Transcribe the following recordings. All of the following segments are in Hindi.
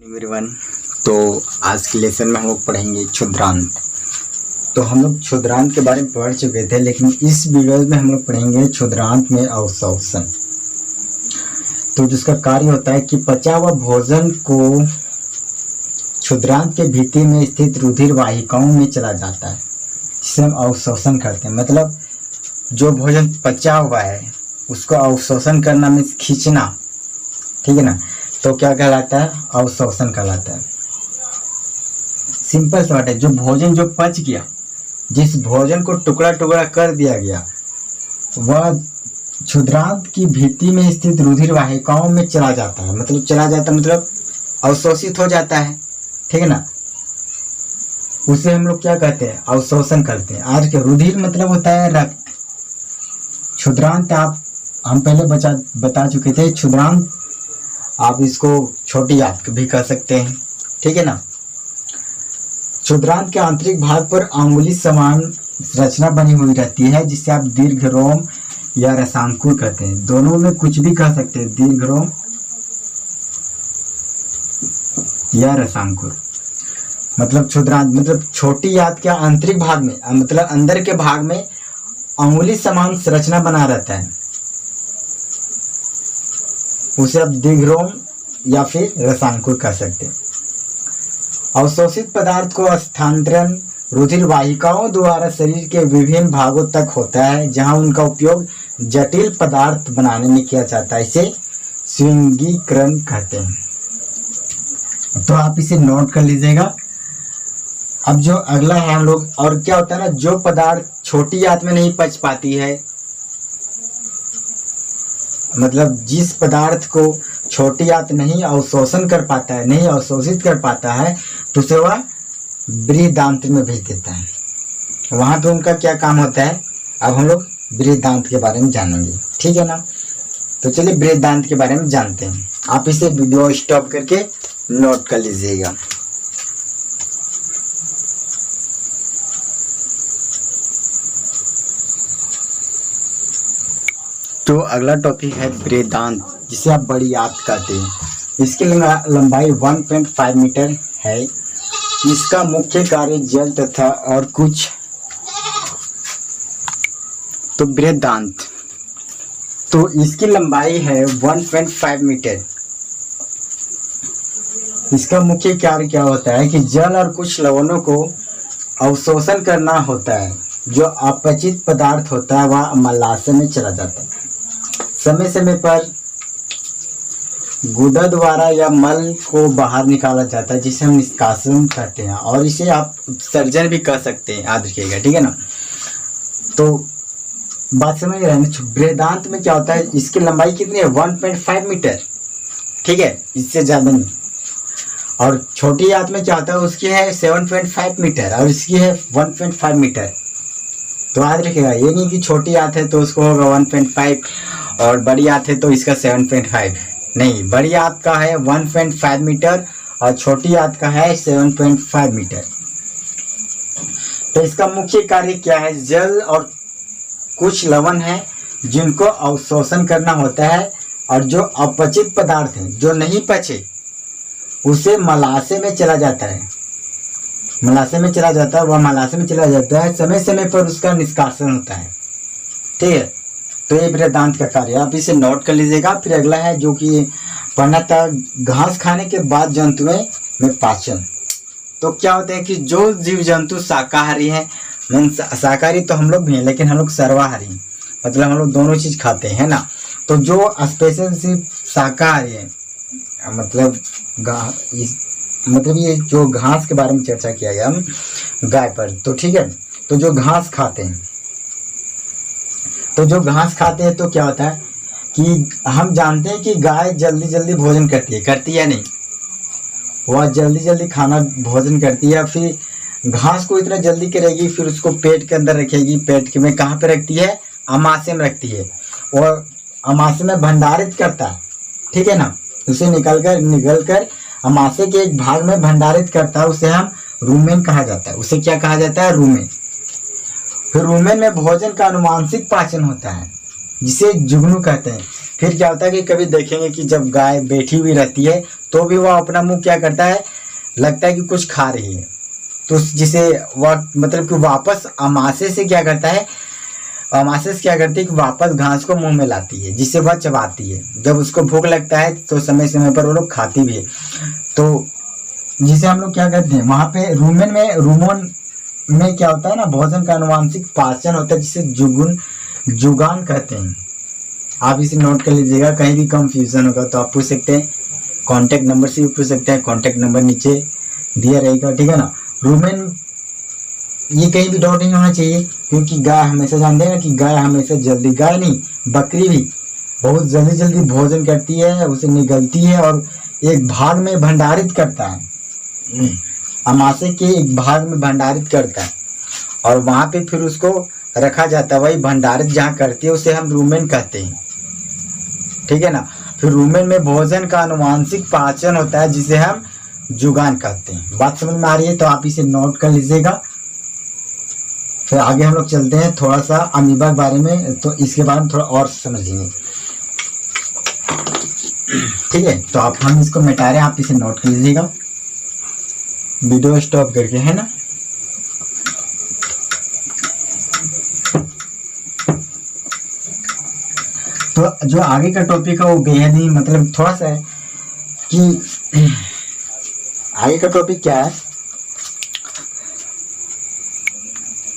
एवरीवन। तो आज के लेसन में हम लोग पढ़ेंगे क्षुद्रांत। तो हम लोग क्षुद्रांत के बारे में पढ़ चुके थे, लेकिन इस वीडियो में हम लोग पढ़ेंगे क्षुद्रांत में अवशोषण। तो जिसका कार्य होता है कि पचा हुआ भोजन को क्षुद्रांत के भित्ति में स्थित रुधिर वाहिकाओं में चला जाता है, जिसे हम अवशोषण करते हैं। मतलब जो भोजन पचा हुआ है उसको अवशोषण करना मीन्स खींचना, ठीक है ना। तो क्या कहलाता है? अवशोषण कहलाता है। सिंपल सा बात है, जो भोजन जो पच गया, जिस भोजन को टुकड़ा टुकड़ा कर दिया गया, वह क्षुद्रांत की भित्ति में स्थित रुधिर वाहिकाओं में चला जाता है। मतलब चला जाता मतलब अवशोषित हो जाता है, ठीक है ना। उसे हम लोग क्या कहते हैं? अवशोषण करते हैं। आज के रुधिर मतलब होता है रक्त। क्षुद्रांत हम पहले बता चुके थे। क्षुद्रांत आप इसको छोटी आंत भी कह सकते हैं, ठीक है ना। क्षुद्रांत के आंतरिक भाग पर अंगुली समान रचना बनी हुई रहती है, जिसे आप दीर्घ रोम या रसांकुर कहते हैं। दोनों में कुछ भी कह सकते हैं, दीर्घ रोम या रसांकुर। मतलब क्षुद्रांत मतलब छोटी आंत के आंतरिक भाग में, मतलब अंदर के भाग में अंगुली समान संरचना बना रहता है, उसे आप दीर्घरोम या फिर रसांकुर कह सकते हैं। अवशोषित पदार्थ को स्थानांतरण रुधिर वाहिकाओं द्वारा शरीर के विभिन्न भागों तक होता है, जहां उनका उपयोग जटिल पदार्थ बनाने में किया जाता है। इसे स्विंगीकरण कहते हैं। तो आप इसे नोट कर लीजिएगा। अब जो अगला है हम लोग, और क्या होता है ना, जो पदार्थ छोटी आंत में नहीं पच पाती है, मतलब जिस पदार्थ को छोटी आंत नहीं अवशोषण कर पाता है, नहीं अवशोषित कर पाता है, तो उसे वह बृहदांत में भेज देता है। वहां पे उनका क्या काम होता है, अब हम लोग बृहदांत के बारे में जानेंगे, ठीक है ना। तो चलिए बृहदांत के बारे में जानते हैं। आप इसे वीडियो स्टॉप करके नोट कर लीजिएगा। तो अगला टॉपिक है बृहदांत, जिसे आप बड़ी आंत कहते हैं। इसकी लंबाई 1.5 मीटर है। इसका मुख्य कार्य जल तथा और कुछ। तो बृहदांत, तो इसकी लंबाई है 1.5 मीटर। इसका मुख्य कार्य क्या होता है कि जल और कुछ लवणों को अवशोषण करना होता है। जो अपचित पदार्थ होता है वह मलाशय में चला जाता है। समय समय पर गुदा द्वारा या मल को बाहर निकाला जाता है, जिसे हम निष्कासन कहते हैं, और इसे आप उत्सर्जन भी कह सकते हैं, याद रखिएगा, ठीक है ना। तो बात समझ रहे हैं। बृहदांत में क्या होता है, इसकी लंबाई कितनी है? 1.5 मीटर, ठीक है, इससे ज्यादा नहीं। और छोटी आंत में क्या होता है, उसकी है 7.5 मीटर और इसकी है 1.5 मीटर। तो याद रखिएगा, ये नहीं कि छोटी आंत है तो उसको होगा 1.5 और बड़ी आंत है तो इसका 7.5, नहीं, बड़ी आंत का है 1.5 मीटर और छोटी आंत का है 7.5 मीटर। तो इसका मुख्य कार्य क्या है? जल और कुछ लवण है जिनको अवशोषण करना होता है, और जो अपचित पदार्थ है जो नहीं पचे उसे मलाशय में चला जाता है। मलाशय में चला जाता है, वह मलाशय में चला जाता है। समय समय पर उसका निष्कासन होता है, ठीक है। तो ये बृहदांत का कार्य, आप इसे नोट कर लीजिएगा। फिर अगला है जो कि पढ़ना था, घास खाने के बाद जंतुओं में पाचन। तो क्या होता है कि जो जीव जंतु शाकाहारी हैं, शाकाहारी तो हम लोग भी हैं, लेकिन हम लोग सर्वाहारी, मतलब हम लोग दोनों चीज खाते हैं ना। तो जो स्पेशल सिर्फ शाकाहारी है, मतलब ये जो घास के बारे में चर्चा किया गया हम गाय पर, तो ठीक है। तो जो घास खाते हैं, तो क्या होता है कि हम जानते हैं कि गाय जल्दी जल्दी भोजन करती है नहीं, वह जल्दी जल्दी खाना भोजन करती है। फिर घास को इतना जल्दी करेगी, फिर उसको पेट के अंदर रखेगी। पेट के में कहाँ पे रखती है? अमाशय में रखती है, और अमाशय में भंडारित करता है, ठीक है ना। उसे निकल कर अमाशय के एक भाग में भंडारित करता है, उसे हम रूमेन कहा जाता है। उसे क्या कहा जाता है? रूमेन। फिर रूमेन में भोजन का अनुवांशिक पाचन होता है, जिसे जुगनू कहते हैं। फिर क्या होता है कि कभी देखेंगे कि जब गाय बैठी हुई रहती है तो भी वह अपना मुंह क्या करता है, लगता है कि कुछ खा रही है, तो जिसे वह मतलब कि वापस अमाशय से क्या करता है, अमाशय से क्या करती है कि वापस घास को मुंह में लाती है, जिससे वह चबाती है। जब उसको भूख लगता है तो समय समय पर वो लोग खाती भी है। तो जिसे हम लोग क्या करते हैं, वहाँ पे रूमन में क्या होता है ना, भोजन का आनुवांशिक पाचन होता है, जिसे जुगान कहते हैं। आप इसे नोट कर लीजिएगा, कहीं भी कंफ्यूजन होगा तो आप पूछ सकते हैं, कॉन्टैक्ट नंबर से भी पूछ सकते हैं, कॉन्टैक्ट नंबर नीचे दिया रहेगा, ठीक है ना। रूमेन, ये कहीं भी डाउट नहीं होना चाहिए, क्योंकि गाय हमेशा जानते हैं ना कि गाय हमेशा जल्दी, गाय नहीं बकरी भी बहुत जल्दी जल्दी भोजन करती है, उसे निगलती है और एक भाग में भंडारित करता है, अमाशय के एक भाग में भंडारित करता है और वहां पे फिर उसको रखा जाता है। वही भंडारित जहाँ करती है उसे हम रूमेन कहते हैं, ठीक है ना। फिर रूमेन में भोजन का आनुवांशिक पाचन होता है, जिसे हम जुगान कहते हैं। बात समझ में आ रही है तो आप इसे नोट कर लीजिएगा। फिर आगे हम लोग चलते हैं थोड़ा सा अमीबा के बारे में, तो इसके बारे में थोड़ा और समझेंगे, ठीक है। तो आप हम इसको मिटा रहे हैं, आप इसे नोट कर लीजिएगा वीडियो स्टॉप करके, है ना। तो जो आगे का टॉपिक है वो बेहद ही मतलब थोड़ा सा है कि आगे का टॉपिक क्या है,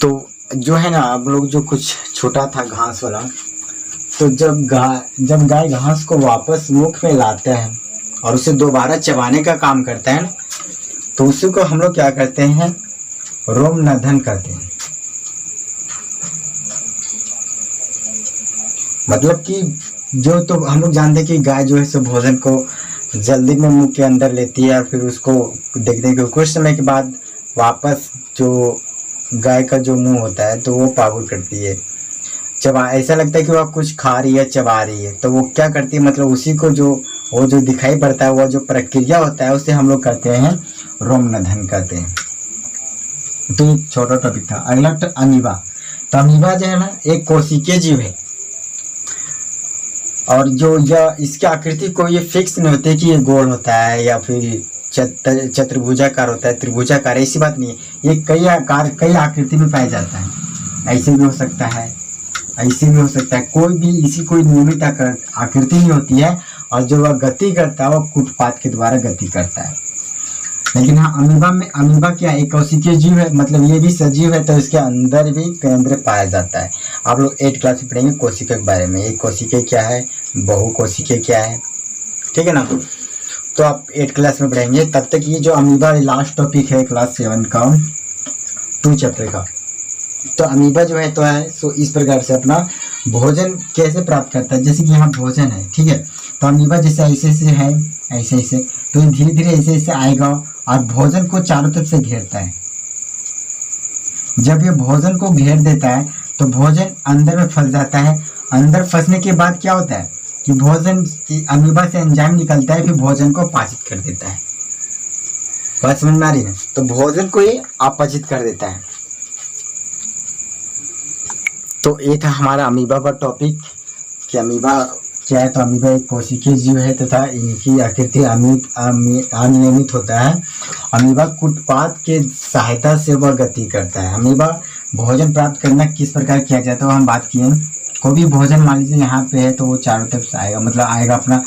तो जो है ना आप लोग जो कुछ छोटा था घास वाला, तो जब गाय घास को वापस मुख में लाता है और उसे दोबारा चबाने का काम करता है ना, तो उसी को हम लोग क्या करते हैं, रोमनधन कहते हैं। मतलब कि जो, तो हम लोग जानते हैं कि गाय जो है सो भोजन को जल्दी में मुंह के अंदर लेती है और फिर उसको देखने के कुछ समय के बाद वापस जो गाय का जो मुंह होता है तो वो पागुर करती है, चबा, ऐसा लगता है कि वह कुछ खा रही है, चबा रही है। तो वो क्या करती है, मतलब उसी को जो वो जो दिखाई पड़ता है, वह जो प्रक्रिया होता है उसे हम लोग कहते हैं रोमनधन कहते हैं। तो ये छोटा टॉपिक था। अगला अमीबा। तो अमीबा जो है ना एक कोशिकीय जीव है और जो यह इसकी आकृति को ये फिक्स नहीं होती कि ये गोल होता है या फिर चतुर्भुजाकार होता है, त्रिभुजाकार, ऐसी बात नहीं है। ये कई आकार कई आकृति में पाया जाता है, ऐसे भी हो सकता है, ऐसे भी हो सकता है, कोई भी इसी कोई नियमित आकृति नहीं होती है। और जो वह गति करता है वह कूटपात के द्वारा गति करता है। लेकिन हाँ अमीबा क्या एक कोशिकीय जीव है, मतलब ये भी सजीव है, तो इसके अंदर भी केंद्र पाया जाता है। आप लोग 8 क्लास में पढ़ेंगे कोशिका के बारे में, एक कोशिका क्या है, बहु कोशिका क्या है, ठीक है ना। तो आप 8 क्लास में पढ़ेंगे। तब तक ये जो अमीबा लास्ट टॉपिक है क्लास 7 का 2 चैप्टर का। तो अमीबा जो है तो है सो इस प्रकार से अपना भोजन कैसे प्राप्त करता है, जैसे कि यहाँ भोजन है, ठीक है। तो अमीबा जैसे ऐसे ऐसे है, ऐसे ऐसे, तो धीरे धीरे ऐसे ऐसे आएगा और भोजन को चारों तरफ से घेरता है। जब ये भोजन को घेर देता है तो भोजन अंदर में फंस जाता है। अंदर फंसने के बाद क्या होता है कि भोजन की अमीबा से एंजाइम निकलता है, फिर भोजन को अपचित कर देता है। बात समझ में आ रही है। तो भोजन को ये अपचित कर देता है। तो ये था हमारा अमीबा का टॉपिक कि अमीबा क्या है। तो अमीबा एक कोशिकीय जीव है तथा इनकी आकृति अनियमित होता है। अमीबा कूटपात के सहायता से वह गति करता है। अमीबा भोजन प्राप्त करना किस प्रकार किया जाता है वो हम बात किए। कोई भी भोजन मान लीजिए यहाँ पे है तो वो चारों तरफ से आएगा, मतलब आएगा अपना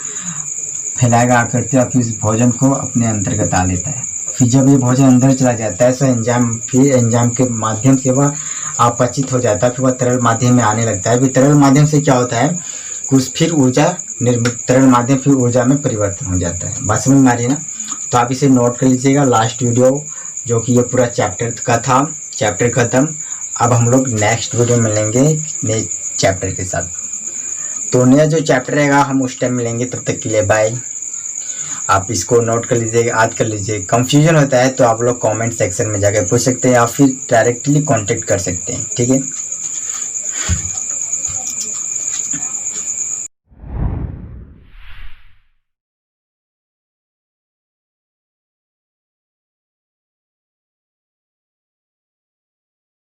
फैलाएगा आकृति और फिर भोजन को अपने अंतर्गत आ लेता है। फिर जब ये भोजन अंदर चला जाता है तो एंजाइम के माध्यम से वह अपचित हो जाता है, फिर वह तरल माध्यम में आने लगता है। फिर तरल माध्यम से क्या होता है, कुछ फिर ऊर्जा निर्मित, तरल माध्यम फिर ऊर्जा में परिवर्तन हो जाता है। बात समझ में आ रही है ना। तो आप इसे नोट कर लीजिएगा। लास्ट वीडियो जो कि ये पूरा चैप्टर का था, चैप्टर खत्म। अब हम लोग नेक्स्ट वीडियो मिलेंगे नए चैप्टर के साथ। तो नया जो चैप्टर रहेगा हम उस टाइम मिलेंगे। तब तक के लिए बाय। आप इसको नोट कर लीजिएगा, याद कर लीजिए। कंफ्यूजन होता है तो आप लोग कमेंट सेक्शन में जाकर पूछ सकते हैं या फिर डायरेक्टली कांटेक्ट कर सकते हैं, ठीक है।